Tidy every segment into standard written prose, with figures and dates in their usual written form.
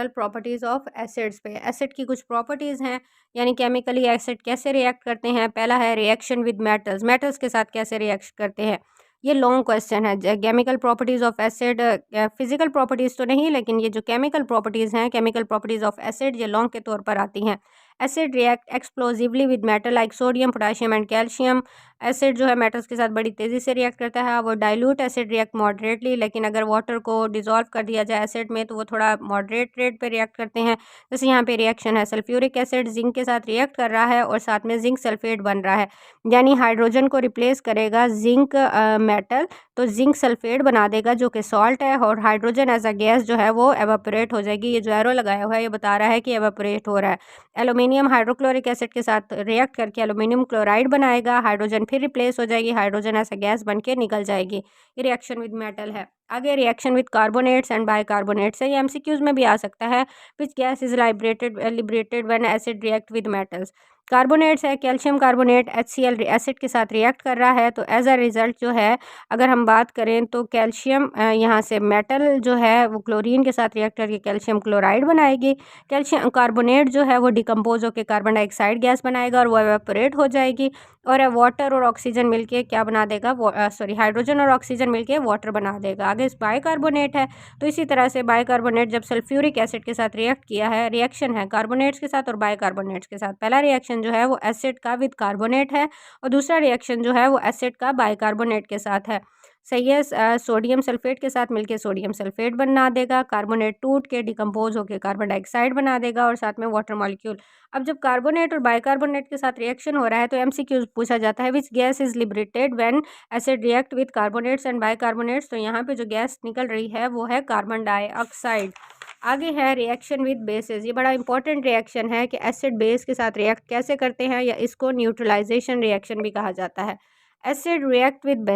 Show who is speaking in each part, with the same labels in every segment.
Speaker 1: Properties of acids पे। Acid की कुछ प्रॉपर्टीज़ हैं, यानी केमिकली एसिड कैसे रिएक्ट करते हैं। पहला है रिएक्शन विद मेटल्स, मेटल्स के साथ कैसे रिएक्ट करते हैं। ये लॉन्ग क्वेश्चन है। Chemical properties of acid, physical properties तो नहीं, लेकिन ये जो केमिकल प्रॉपर्टीज़ हैं, केमिकल प्रॉपर्टीज़ ऑफ एसिड, ये लॉन्ग के तौर पर आती हैं। Acid react explosively with metal like sodium, potassium and calcium. Acid जो है मेटल्स के साथ बड़ी तेज़ी से रिएक्ट करता है। वो डाइल्यूट एसिड रिएक्ट मॉडरेटली, लेकिन अगर वाटर को डिसॉल्व कर दिया जाए एसिड में तो वो थोड़ा मॉडरेट रेट पे रिएक्ट करते हैं। जैसे यहाँ पे रिएक्शन है, सल्फ्यूरिक एसिड जिंक के साथ रिएक्ट कर रहा है और साथ में जिंक सल्फेट बन रहा है, यानी हाइड्रोजन को रिप्लेस करेगा जिंक मेटल, तो जिंक सल्फेट बना देगा जो कि सॉल्ट है, और हाइड्रोजन एज अ गैस जो है वो एवापोरेट हो जाएगी। ये जो एरो लगाया हुआ है ये बता रहा है कि एवापोरेट हो रहा है। एल्यूमिनियम हाइड्रोक्लोरिक एसिड के साथ रिएक्ट करके एल्यूमिनियम क्लोराइड बनाएगा, हाइड्रोजन फिर रिप्लेस हो जाएगी, हाइड्रोजन ऐसा गैस बन के निकल जाएगी। ये रिएक्शन विद मेटल है। आगे reaction with carbonates and bicarbonates है, ये एमसीक्यूज में भी आ सकता है। Which gas is liberated when acid react with metals. Carbonates है, कैल्शियम कार्बोनेट HCl एसिड के साथ रिएक्ट कर रहा है, तो एज अ रिजल्ट जो है अगर हम बात करें तो कैल्शियम यहाँ से मेटल जो है वो क्लोरीन के साथ रिएक्ट करके कैल्शियम क्लोराइड बनाएगी। कैल्शियम कार्बोनेट जो है वो डिकम्पोज होकर कार्बन डाइऑक्साइड गैस बनाएगा और वो एवेपोरेट हो जाएगी, और वाटर और ऑक्सीजन मिलके क्या बना देगा, हाइड्रोजन और ऑक्सीजन मिलके वाटर बना देगा। आगे बाइकार्बोनेट है, तो इसी तरह से बाइकार्बोनेट जब सल्फ्यूरिक एसिड के साथ रिएक्ट किया है, रिएक्शन है कार्बोनेट्स के साथ और बाइकार्बोनेट्स के साथ। पहला रिएक्शन जो है वो एसिड का विद कार्बोनेट है और दूसरा रिएक्शन जो है वो एसिड का बाइकार्बोनेट के साथ है। सही है। सोडियम सल्फेट के साथ मिलके सोडियम सल्फेट बना देगा, कार्बोनेट टूट के डिकम्पोज होकर कार्बन डाइऑक्साइड बना देगा और साथ में वाटर मॉलिक्यूल। अब जब कार्बोनेट और बाइकार्बोनेट के साथ रिएक्शन हो रहा है तो एमसीक्यू पूछा जाता है, which gas is liberated when acid react with carbonates and bicarbonates. तो यहाँ पे जो गैस निकल रही है वो है कार्बन डाइऑक्साइड। आगे है रिएक्शन विद बेसिस। ये बड़ा इंपॉर्टेंट रिएक्शन है कि एसिड बेस के साथ रिएक्ट कैसे करते हैं, या इसको न्यूट्रलाइजेशन रिएक्शन भी कहा जाता है। Acid react with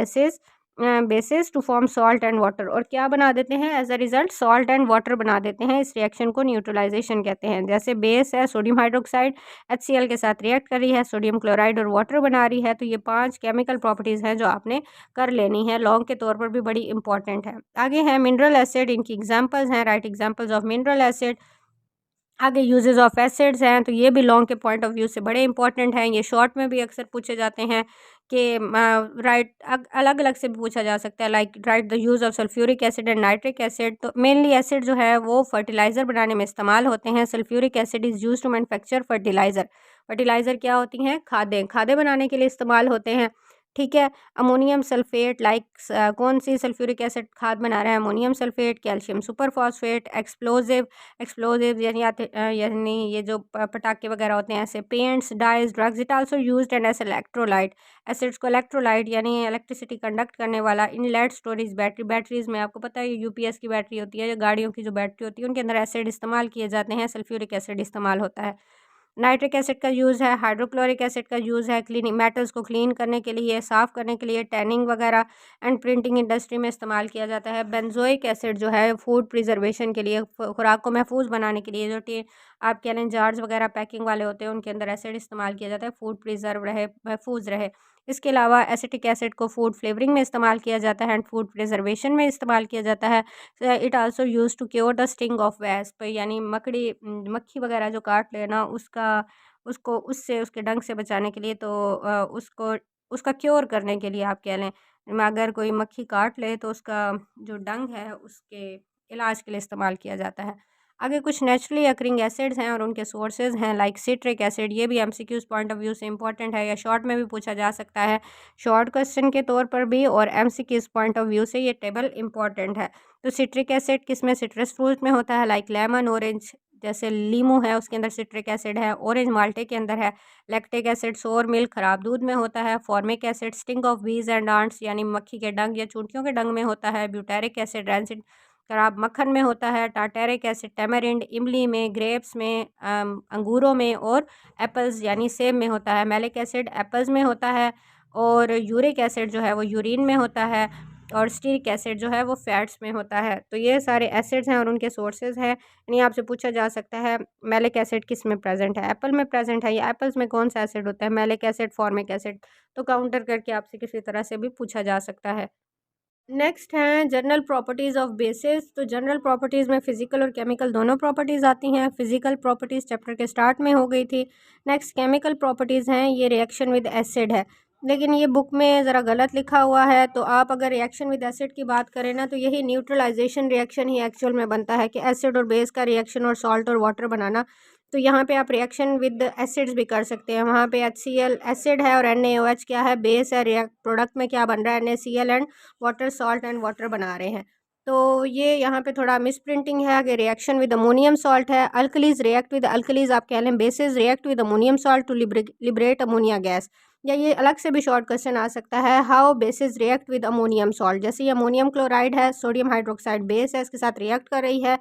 Speaker 1: bases to form salt and water, और क्या बना देते हैं as a result, salt and water बना देते हैं। इस रिएक्शन को न्यूट्रलाइजेशन कहते हैं। जैसे बेस है सोडियम हाइड्रोक्साइड, HCl के साथ रिएक्ट कर रही है, सोडियम क्लोराइड और वाटर बना रही है। तो ये 5 केमिकल प्रॉपर्टीज़ हैं जो आपने कर लेनी है, लॉन्ग के तौर पर भी बड़ी इंपॉर्टेंट है। आगे है मिनरल एसिड, इनकी एग्जाम्पल्स हैं, right examples of mineral acid. आगे यूजेस ऑफ एसिड्स हैं, तो ये भी लॉन्ग के पॉइंट ऑफ व्यू से बड़े इंपॉर्टेंट हैं। ये शॉर्ट में भी अक्सर पूछे जाते हैं कि राइट अलग अलग से भी पूछा जा सकता है, like write the use of sulphuric acid and nitric acid. तो मेनली एसिड जो है वो फर्टिलाइज़र बनाने में इस्तेमाल होते हैं। Sulphuric acid is use to manufacture fertiliser. Fertiliser क्या होती हैं, खादें, खादें बनाने के लिए इस्तेमाल होते हैं। ठीक है। अमोनियम सल्फेट लाइक कौन सी सल्फ्यूरिक एसिड खाद बना रहा है, ammonium sulphate, calcium super phosphate, explosive यानी ये जो पटाखे वगैरह होते हैं, ऐसे paints, dyes, drugs. It also used and as electrolyte. Acids को इलेक्ट्रोलाइट यानी इलेक्ट्रिसिटी कंडक्ट करने वाला। इनलेट स्टोरेज बैटरी, बैटरीज में आपको पता है ये UPS की बैटरी होती है, या गाड़ियों की जो बैटरी होती है उनके अंदर एसिड इस्तेमाल किए जाते हैं, सल्फ्यूरिक एसिड इस्तेमाल होता है। नाइट्रिक एसिड का यूज़ है, हाइड्रोक्लोरिक एसिड का यूज़ है क्लीनिंग मेटल्स को क्लीन करने के लिए, साफ़ करने के लिए, टैनिंग वगैरह एंड प्रिंटिंग इंडस्ट्री में इस्तेमाल किया जाता है। बेंजोइक एसिड जो है फूड प्रिजर्वेशन के लिए, खुराक को महफूज बनाने के लिए, जो आप कह लें जार्स वगैरह पैकिंग वाले होते हैं उनके अंदर एसिड इस्तेमाल किया जाता है, फूड प्रिजर्व रहे, महफूज रहे। इसके अलावा एसिटिक एसिड को फूड फ्लेवरिंग में इस्तेमाल किया जाता है एंड फूड प्रिजर्वेशन में इस्तेमाल किया जाता है। It also use to cure the sting of wasp, यानी मक्खी वगैरह जो काट लेना उसको उससे उसके डंक से बचाने के लिए, तो उसको उसका क्योर करने के लिए आप कह लें, अगर कोई मक्खी काट ले तो उसका जो डंक है उसके इलाज के लिए इस्तेमाल किया जाता है। आगे कुछ नेचुरली अकरिंग एसिड्स हैं और उनके सोर्सेज हैं, लाइक सिट्रिक एसिड। ये भी MCQs पॉइंट ऑफ व्यू से इंपॉर्टेंट है, या शॉर्ट में भी पूछा जा सकता है, शॉर्ट क्वेश्चन के तौर पर भी, और MCQs पॉइंट ऑफ व्यू से ये टेबल इंपॉर्टेंट है। तो सिट्रिक एसिड किस में, सिट्रस फ्रूट में होता है, लाइक लेमन, ऑरेंज, जैसे लीमू है उसके अंदर सिट्रिक एसिड है, ऑरेंज माल्टे के अंदर है। लैक्टिक एसिड सोर मिल्क, खराब दूध में होता है। फॉर्मिक एसिड स्टिंग ऑफ बीज एंड आंट्स, यानी मक्खी के डंग या चूंटियों के डंग में होता है। ब्यूटेरिक एसिड रैंसिड, खराब मक्खन में होता है। टार्टेरिक एसिड टैमरिंड, इमली में, ग्रेप्स में, अंगूरों में और एप्पल्स यानी सेब में होता है। मैलिक एसिड एप्पल्स में होता है, और यूरिक एसिड जो है वो यूरिन में होता है, और स्टीरिक एसिड जो है वो फैट्स में होता है। तो ये सारे एसिड्स हैं और उनके सोर्सेज हैं। यानी आपसे पूछा जा सकता है मैलिक एसिड किस में प्रेजेंट है, एप्पल में प्रेजेंट है, या एप्पल्स में कौन सा एसिड होता है, मैलिक एसिड, फॉर्मिक एसिड। तो काउंटर करके आपसे किसी तरह से भी पूछा जा सकता है। नेक्स्ट हैं जनरल प्रॉपर्टीज़ ऑफ बेसिस। तो जनरल प्रॉपर्टीज़ में फ़िज़िकल और केमिकल दोनों प्रॉपर्टीज़ आती हैं। फ़िज़िकल प्रॉपर्टीज़ चैप्टर के स्टार्ट में हो गई थी। नेक्स्ट केमिकल प्रॉपर्टीज़ हैं, ये रिएक्शन विद एसिड है, लेकिन ये बुक में ज़रा गलत लिखा हुआ है। तो आप अगर रिएक्शन विद एसिड की बात करें ना, तो यही न्यूट्रलाइजेशन रिएक्शन ही एक्चुअल में बनता है कि एसिड और बेस का रिएक्शन और सॉल्ट और वाटर बनाना। तो यहाँ पे आप रिएक्शन विद एसिड्स भी कर सकते हैं। वहाँ पे HCl एसिड है और NaOH क्या है, बेस है। रिएक्ट प्रोडक्ट में क्या बन रहा है, NaCl and water, salt and water बना रहे हैं। तो ये यहाँ पे थोड़ा मिस प्रिंटिंग है कि रिएक्शन विद अमोनियम सॉल्ट है। अल्कलीज रिएक्ट विद अल्कलीज, आप कह लें bases react with ammonium salt to liberate ammonia gas. या ये अलग से भी शॉर्ट क्वेश्चन आ सकता है, how basis react with ammonium salt. जैसे ये अमोनियम क्लोराइड है, सोडियम हाइड्रोक्साइड बेस है, इसके साथ रिएक्ट कर रही है,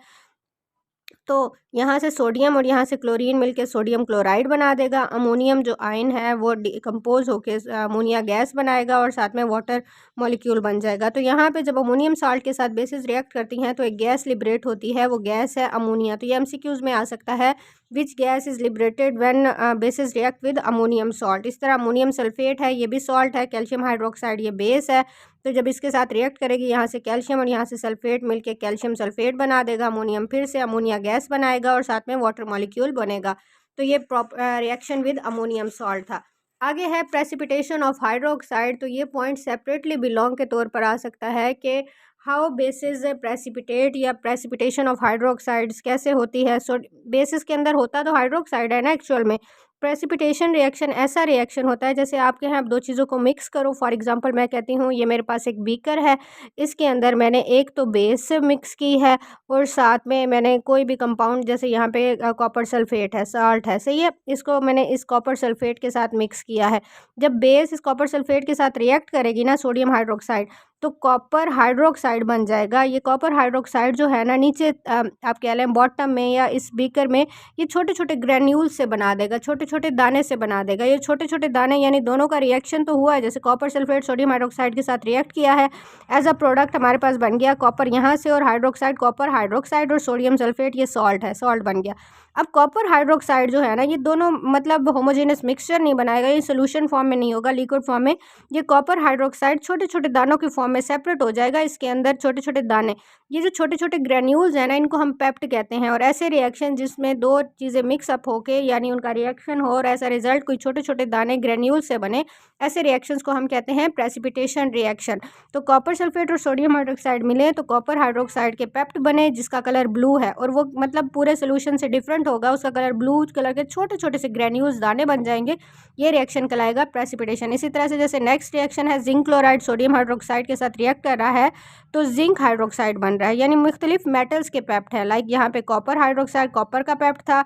Speaker 1: तो यहाँ से सोडियम और यहाँ से क्लोरीन मिलके सोडियम क्लोराइड बना देगा। अमोनियम जो आयन है वो डिकम्पोज होके अमोनिया गैस बनाएगा और साथ में वाटर मॉलिक्यूल बन जाएगा। तो यहाँ पे जब अमोनियम साल्ट के साथ बेसिस रिएक्ट करती हैं तो एक गैस लिबरेट होती है, वो गैस है अमोनिया। तो ये MCQs में आ सकता है, which gas is liberated when basis react with ammonium salt. इस तरह अमोनियम सल्फेट है, ये भी सॉल्ट है। कैल्शियम हाइड्रोक्साइड ये बेस है, तो जब इसके साथ रिएक्ट करेगी यहाँ से कैल्शियम और यहाँ से सल्फेट मिलके कैल्शियम सल्फेट बना देगा। अमोनियम फिर से अमोनिया गैस बनाएगा और साथ में वाटर मॉलिक्यूल बनेगा। तो ये रिएक्शन विद अमोनियम सॉल्ट था। आगे है प्रेसिपिटेशन ऑफ हाइड्रोक्साइड। तो ये पॉइंट सेपरेटली बिलोंग के तौर पर आ सकता है कि हाउ बेसिस प्रेसिपिटेट, या प्रेसिपिटेशन ऑफ हाइड्रोक्साइड्स कैसे होती है। सो बेसिस के अंदर होता तो हाइड्रोक्साइड है ना एक्चुअल में। प्रेसिपिटेशन रिएक्शन ऐसा रिएक्शन होता है जैसे आपके यहाँ आप दो चीज़ों को मिक्स करो। फॉर एग्जांपल मैं कहती हूँ ये मेरे पास एक बीकर है, इसके अंदर मैंने एक तो बेस मिक्स की है और साथ में मैंने कोई भी कंपाउंड, जैसे यहाँ पे कॉपर सल्फेट है, साल्ट है, सही है, इसको मैंने इस कॉपर सल्फेट के साथ मिक्स किया है। जब बेस इस कॉपर सल्फेट के साथ रिएक्ट करेगी ना, सोडियम हाइड्रोक्साइड, तो कॉपर हाइड्रोक्साइड बन जाएगा। ये कॉपर हाइड्रोक्साइड जो है ना नीचे आप कह लें बॉटम में या इस बीकर में, ये छोटे छोटे ग्रेन्यूल से बना देगा, छोटे छोटे दाने से बना देगा। ये छोटे छोटे दाने यानी दोनों का रिएक्शन तो हुआ है, जैसे कॉपर सल्फेट सोडियम हाइड्रोक्साइड के साथ रिएक्ट किया है, एज अ प्रोडक्ट हमारे पास बन गया कॉपर यहाँ से और हाइड्रोक्साइड, कॉपर हाइड्रोक्साइड और सोडियम सल्फेट, ये सॉल्ट है, सॉल्ट बन गया। अब कॉपर हाइड्रोक्साइड जो है ना, ये दोनों मतलब होमोजेनस मिक्सचर नहीं बनाएगा, ये सोल्यूशन फॉर्म में नहीं होगा, लिक्विड फॉर्म में। ये कॉपर हाइड्रोक्साइड छोटे छोटे दानों की फॉर्म में सेपरेट हो जाएगा, इसके अंदर छोटे छोटे दाने, ये जो छोटे छोटे ग्रेन्यूल्स हैं ना, इनको हम पेप्ट कहते हैं। और ऐसे रिएक्शन जिसमें दो चीज़ें मिक्सअप होके यानी उनका रिएक्शन हो और ऐसा रिजल्ट कोई छोटे छोटे दाने ग्रेन्यूल से बने, ऐसे रिएक्शंस को हम कहते हैं प्रेसिपिटेशन रिएक्शन। तो कॉपर सल्फेट और सोडियम हाइड्रोक्साइड मिले तो कॉपर हाइड्रोक्साइड के पेप्ट बने जिसका कलर ब्लू है, और वो मतलब पूरे सोल्यूशन से डिफरेंट होगा, उसका कलर ब्लू कलर के छोटे छोटे से ग्रेन्यूल्स दाने बन जाएंगे। ये रिएक्शन कहलाएगा प्रेसिपिटेशन। इसी तरह से जैसे नेक्स्ट रिएक्शन है, जिंक क्लोराइड सोडियम हाइड्रोक्साइड के साथ रिएक्ट कर रहा है तो जिंक हाइड्रोक्साइड बन रहा है, यानी मुख्तलिफ मेटल्स के पेप्ट है। लाइक यहाँ पे कॉपर हाइड्रोक्साइड कॉपर का पेप्ट था,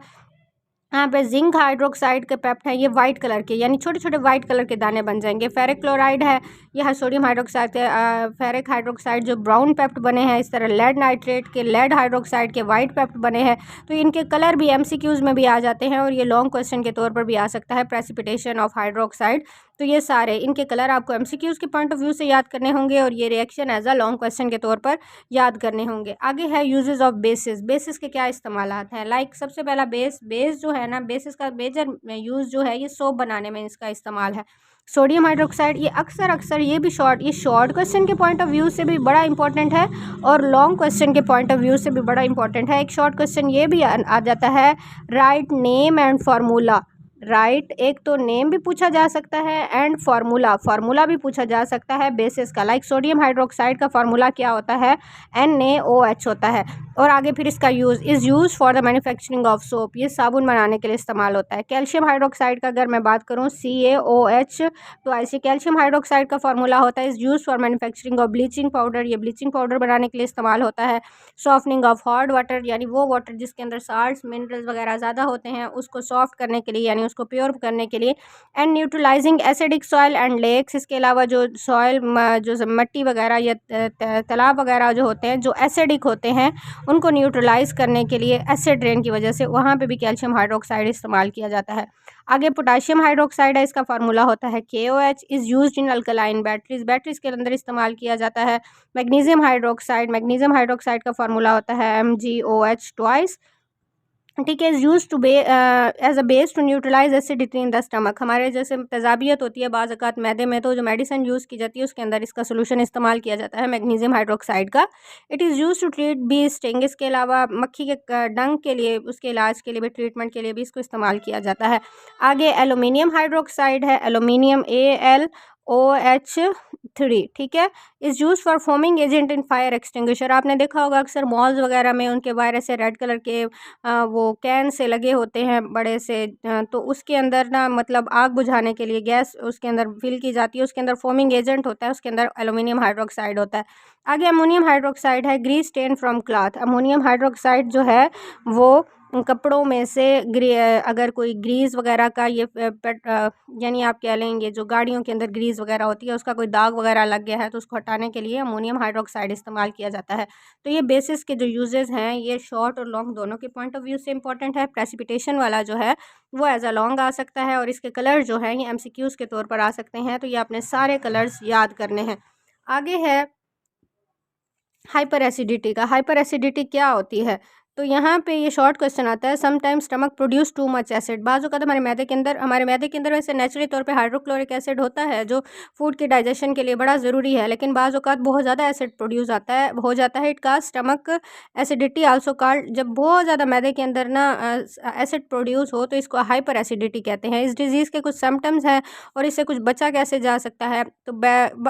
Speaker 1: यहाँ पे जिंक हाइड्रोक्साइड के पेप्ट है ये वाइट कलर के, यानी छोटे छोटे वाइट कलर के दाने बन जाएंगे। फेरिक क्लोराइड है, यह सोडियम हाइड्रोक्साइड के फेरिक हाइड्रोक्साइड जो ब्राउन पेप्ट बने हैं। इस तरह लेड नाइट्रेट के लेड हाइड्रोक्साइड के वाइट पेप्ट बने हैं। तो इनके कलर भी MCQs में भी आ जाते हैं और ये लॉन्ग क्वेश्चन के तौर पर भी आ सकता है, प्रेसिपिटेशन ऑफ हाइड्रोक्साइड। तो ये सारे इनके कलर आपको MCQs के पॉइंट ऑफ व्यू से याद करने होंगे और ये reaction as a long question के तौर पर याद करने होंगे। आगे है यूजेस ऑफ बेसिस। बेसिस के क्या इस्तेमालात हैं, लाइक सबसे पहला बेस जो है ना, बेसिस का मेजर यूज़ जो है ये सोप बनाने में इसका इस्तेमाल है। सोडियम हाइड्रोक्साइड ये अक्सर ये भी शॉर्ट क्वेश्चन के पॉइंट ऑफ व्यू से भी बड़ा इंपॉर्टेंट है और लॉन्ग क्वेश्चन के पॉइंट ऑफ व्यू से भी बड़ा इंपॉर्टेंट है। एक शॉर्ट क्वेश्चन ये भी आ जाता है, write name and formula. Right, एक तो नेम भी पूछा जा सकता है एंड फार्मूला भी पूछा जा सकता है बेसिस का। लाइक सोडियम हाइड्रोक्साइड का फार्मूला क्या होता है, NaOH होता है। और आगे फिर इसका use for the manufacturing of soap, ये साबुन बनाने के लिए इस्तेमाल होता है। कैल्शियम हाइड्रोक्साइड का अगर मैं बात करूँ CaOH, तो ऐसे कैल्शियम हाइड्रोक्साइड का फार्मूला होता है, is use for manufacturing of bleaching powder, ये ब्लीचिंग पाउडर बनाने के लिए इस्तेमाल होता है। सॉफ्टनिंग ऑफ हार्ड वाटर, यानी वो वाटर जिसके अंदर साल्ट्स मिनरल्स वगैरह ज़्यादा होते हैं उसको सॉफ्ट करने के लिए यानी उसको प्योर करने के लिए। And neutralising acidic soil and lakes, इसके अलावा जो सॉइल जो मिट्टी वगैरह या तालाब वगैरह जो होते हैं जो एसिडिक होते हैं उनको न्यूट्रलाइज करने के लिए एसिड रेन की वजह से वहाँ पे भी कैल्शियम हाइड्रोक्साइड इस्तेमाल किया जाता है। आगे पोटाशियम हाइड्रोक्साइड है, इसका फार्मूला होता है KOH, is used in alkaline batteries के अंदर इस्तेमाल किया जाता है। मैग्नीशियम हाइड्रोक्साइड का फार्मूला होता है MgOH ट्वाइस। ठीक है, is use to be as a base to neutralise acidity in the stomach. हमारे जैसे तेज़ाबियत होती है बाज़ अवक़ात मैदे में, तो जो मेडिसिन यूज़ की जाती है उसके अंदर इसका सोल्यूशन इस्तेमाल किया जाता है मैग्नीशियम हाइड्रोक्साइड का। It is use to treat bee sting. इसके अलावा मक्खी के डंक के लिए, उसके इलाज के लिए भी, ट्रीटमेंट के लिए भी इसको इस्तेमाल किया जाता है। आगे एलुमिनियम हाइड्रोक्साइड है, एलुमिनियम AlOH3, ठीक है, is use for foaming agent in fire extinguisher. आपने देखा होगा अक्सर मॉल्स वगैरह में उनके बाहर ऐसे रेड कलर के वो कैन से लगे होते हैं बड़े से, तो उसके अंदर ना मतलब आग बुझाने के लिए गैस उसके अंदर फिल की जाती है, उसके अंदर फोमिंग एजेंट होता है, उसके अंदर एल्युमिनियम हाइड्रोक्साइड होता है। आगे अमोनियम हाइड्रोक्साइड है, grease stain from cloth. Ammonium hydroxide जो है वो कपड़ों में से अगर कोई ग्रीस वगैरह का ये यानी आप कह लेंगे जो गाड़ियों के अंदर ग्रीस वगैरह होती है उसका कोई दाग वगैरह लग गया है तो उसको हटाने के लिए अमोनियम हाइड्रोक्साइड इस्तेमाल किया जाता है। तो ये बेसिस के जो यूजेस हैं ये शॉर्ट और लॉन्ग दोनों के पॉइंट ऑफ व्यू से इंपॉर्टेंट है। प्रेसिपिटेशन वाला जो है वो एज अ लॉन्ग आ सकता है और इसके कलर जो हैं ये एमसीक्यूज के तौर पर आ सकते हैं, तो ये आपने सारे कलर्स याद करने हैं। आगे है हाइपर एसिडिटी का। हाइपर एसिडिटी क्या होती है? तो यहाँ पे ये शॉर्ट क्वेश्चन आता है, sometimes stomach produce too much acid. बाज़ औक़ात हमारे मैदे के अंदर वैसे नेचुरली तौर पे हाइड्रोक्लोरिक एसिड होता है जो फूड के डाइजेशन के लिए बड़ा ज़रूरी है, लेकिन बाज़ औक़ात बहुत ज़्यादा एसिड प्रोड्यूस आता है हो जाता है। इट काज़ स्टमक एसिडिटी आल्सो कॉल्ड। जब बहुत ज़्यादा मैदे के अंदर ना एसिड प्रोड्यूस हो तो इसको हाइपर एसिडिटी कहते हैं। इस डिज़ीज़ के कुछ सिम्पटम्स हैं और इससे कुछ बचा कैसे जा सकता है, तो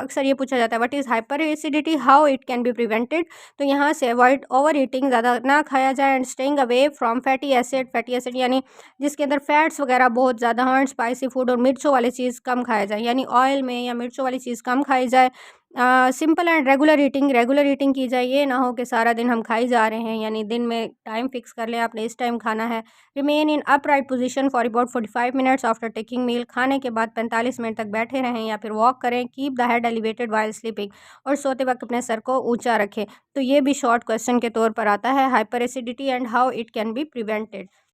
Speaker 1: अक्सर ये पूछा जाता है what is hyper acidity, how it can be prevented. तो यहाँ से अवॉइड ओवर ईटिंग, ज़्यादा ना खाया जाए, and staying away from fatty acid यानी जिसके अंदर फैट्स वगैरह बहुत ज़्यादा हों, एंड स्पाइसी फूड और मिर्चों वाली चीज़ कम खाया जाए, यानी ऑयल में या मिर्चों वाली चीज़ कम खाई जाए। सिंपल एंड रेगुलर ईटिंग की जाए, ये ना हो कि सारा दिन हम खाई जा रहे हैं, यानी दिन में टाइम फिक्स कर लें आपने इस टाइम खाना है। Remain in upright position for about 45 minutes after taking meal. खाने के बाद 45 मिनट तक बैठे रहें या फिर वॉक करें। Keep the head elevated while sleeping, और सोते वक्त अपने सर को ऊंचा रखें। तो ये भी शॉर्ट क्वेश्चन के तौर पर आता है, hyper acidity and how it can be prevented.